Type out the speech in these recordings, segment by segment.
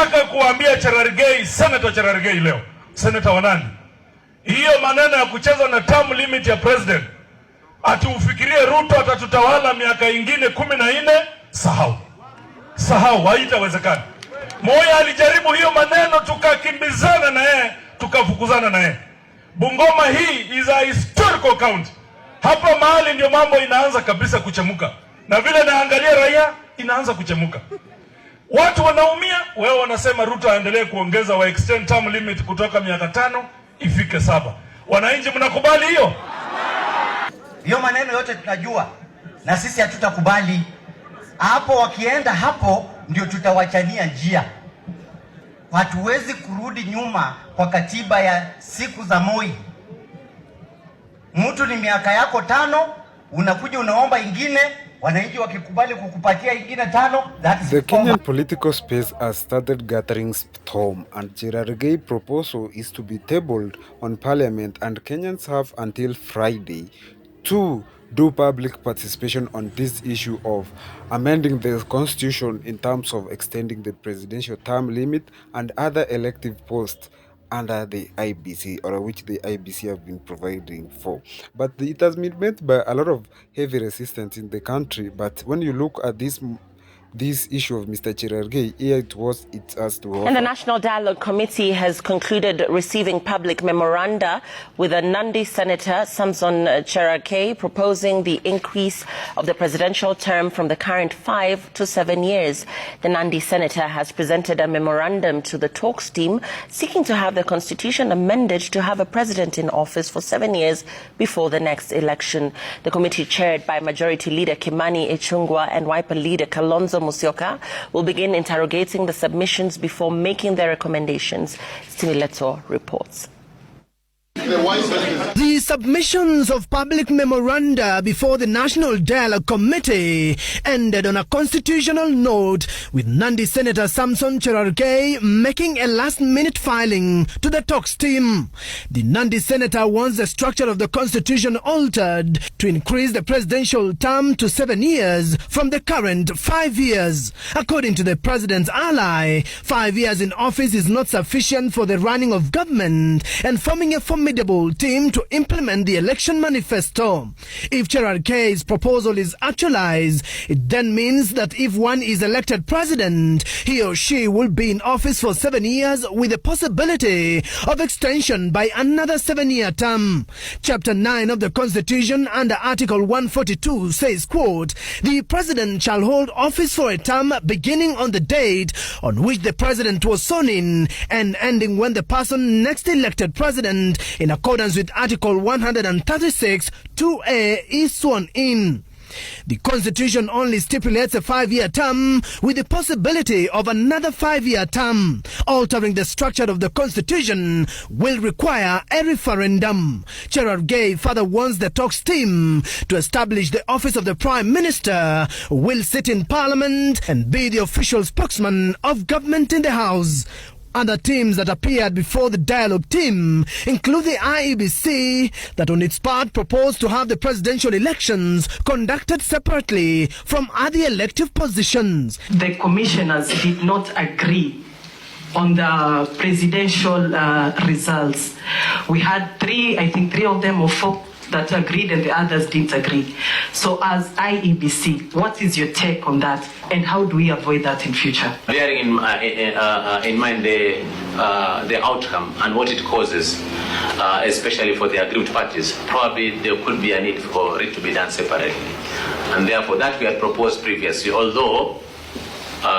Nataka kuambia Cherargei, Senator Cherargei leo, Senator Wanani, hiyo maneno ya kucheza na term limit ya president, ati ufikirie Ruto atatutawala miaka ingine 14, sahau, haitawezekana. Moi alijaribu hiyo maneno, tukakimbizana na yeye, tukafukuzana na yeye. Bungoma hii is a historical county. Hapa mahali ndio mambo inaanza kabisa kuchemuka, na vile naangalia raia inaanza kuchemuka. Watu wanaumia, wewe wanasema Ruto aendelee kuongeza wa extend term limit kutoka miaka 5 ifike 7. Wananchi mnakubali hiyo? Hiyo maneno yote tunajua na sisi hatutakubali. Hapo wakienda hapo ndio tutawachania njia. Hatuwezi kurudi nyuma kwa katiba ya siku za Moi. Mtu ni miaka yako 5, unakuja unaomba ingine, wananchi wakikubali kukupatia ingine 5, that's the Kenyan political space has started gathering storm, and Cherargei proposal is to be tabled on parliament, and Kenyans have until Friday to do public participation on this issue of amending the constitution in terms of extending the presidential term limit and other elective posts under the IBC, or which the IBC have been providing for. But it has been met by a lot of heavy resistance in the country. But when you look at this issue of Mr. Cherargei, here it has to offer. And the National Dialogue Committee has concluded receiving public memoranda with a Nandi Senator, Samson Cherargei, proposing the increase of the presidential term from the current 5 to 7 years. The Nandi Senator has presented a memorandum to the talks team seeking to have the constitution amended to have a president in office for 7 years before the next election. The committee, chaired by Majority Leader Kimani Ichung'wah and Wiper Leader Kalonzo Musyoka, will begin interrogating the submissions before making their recommendations. Stimileto reports. The submissions of public memoranda before the National Dialogue Committee ended on a constitutional note, with Nandi Senator Samson Cherargei making a last-minute filing to the talks team. The Nandi Senator wants the structure of the constitution altered to increase the presidential term to 7 years from the current 5 years. According to the president's ally, 5 years in office is not sufficient for the running of government and forming a formidable team to implement the election manifesto. If Cherargei's proposal is actualized, it then means that if one is elected president, he or she will be in office for 7 years with the possibility of extension by another 7-year term. Chapter 9 of the Constitution under Article 142 says, quote, "The president shall hold office for a term beginning on the date on which the president was sworn in and ending when the person next elected president in accordance with Article 136 2A is sworn in." The Constitution only stipulates a 5-year term with the possibility of another 5-year term. Altering the structure of the Constitution will require a referendum. Cherargei further wants the talks team to establish the office of the Prime Minister, who will sit in Parliament and be the official spokesman of government in the House. Other teams that appeared before the dialogue team include the IEBC, that on its part proposed to have the presidential elections conducted separately from other elective positions. The commissioners did not agree on the presidential results. We had three of them or 4 that agreed and the others didn't agree. So as IEBC, what is your take on that, and how do we avoid that in future? Bearing in mind the outcome and what it causes, especially for the aggrieved parties, probably there could be a need for it to be done separately. And therefore that we had proposed previously, although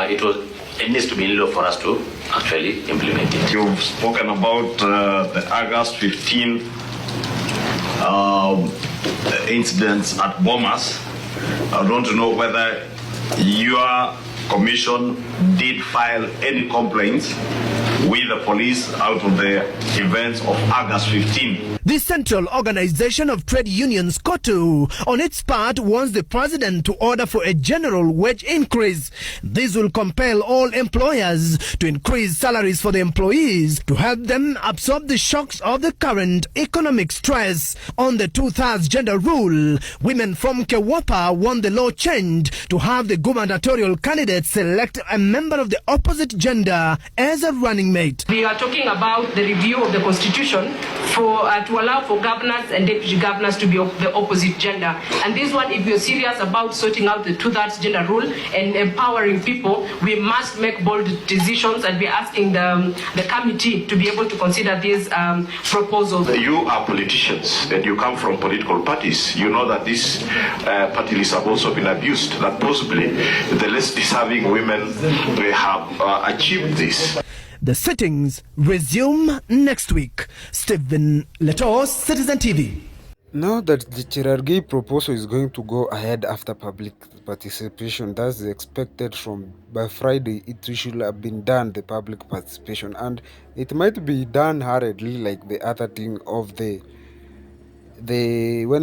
it needs to be in law for us to actually implement it. You've spoken about the August 15 incidents at Bomas. I want to know whether your commission did file any complaints with the police out of the events of August 15. The Central Organization of Trade Unions, COTU, on its part wants the president to order for a general wage increase. This will compel all employers to increase salaries for the employees to help them absorb the shocks of the current economic stress. On the two-thirds gender rule, women from Kewapa want the law changed to have the gubernatorial candidate select a member of the opposite gender as a running mate. We are talking about the review of the constitution to allow for governors and deputy governors to be of the opposite gender. And this one, if you're serious about sorting out the two-thirds gender rule and empowering people, we must make bold decisions, and we're asking the committee to be able to consider these proposals. You are politicians and you come from political parties. You know that these party lists have also been abused, that possibly the less deserving women have achieved this. The sittings resume next week. Stephen Letos, Citizen TV. Now that the Cherargei proposal is going to go ahead after public participation, that's expected from by Friday, it should have been done, the public participation, and it might be done hurriedly like the other thing of when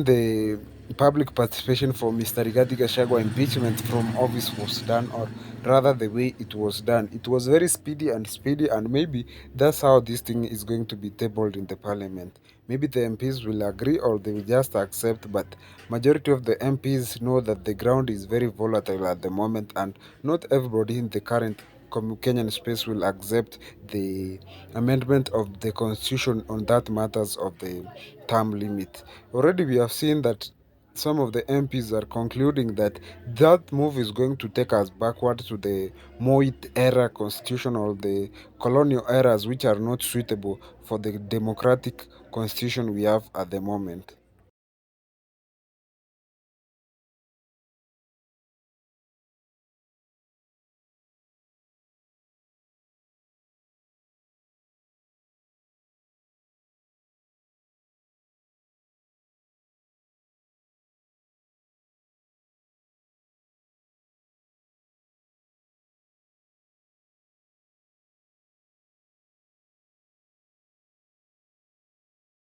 the public participation for Mr. Rigathi Gachagua impeachment from office was done, or rather the way it was done. It was very speedy, and maybe that's how this thing is going to be tabled in the parliament. Maybe the MPs will agree or they will just accept, but majority of the MPs know that the ground is very volatile at the moment, and not everybody in the current Kenyan space will accept the amendment of the constitution on that matters of the term limit. Already we have seen that some of the MPs are concluding that that move is going to take us backward to the Moi era constitution or the colonial eras, which are not suitable for the democratic constitution we have at the moment.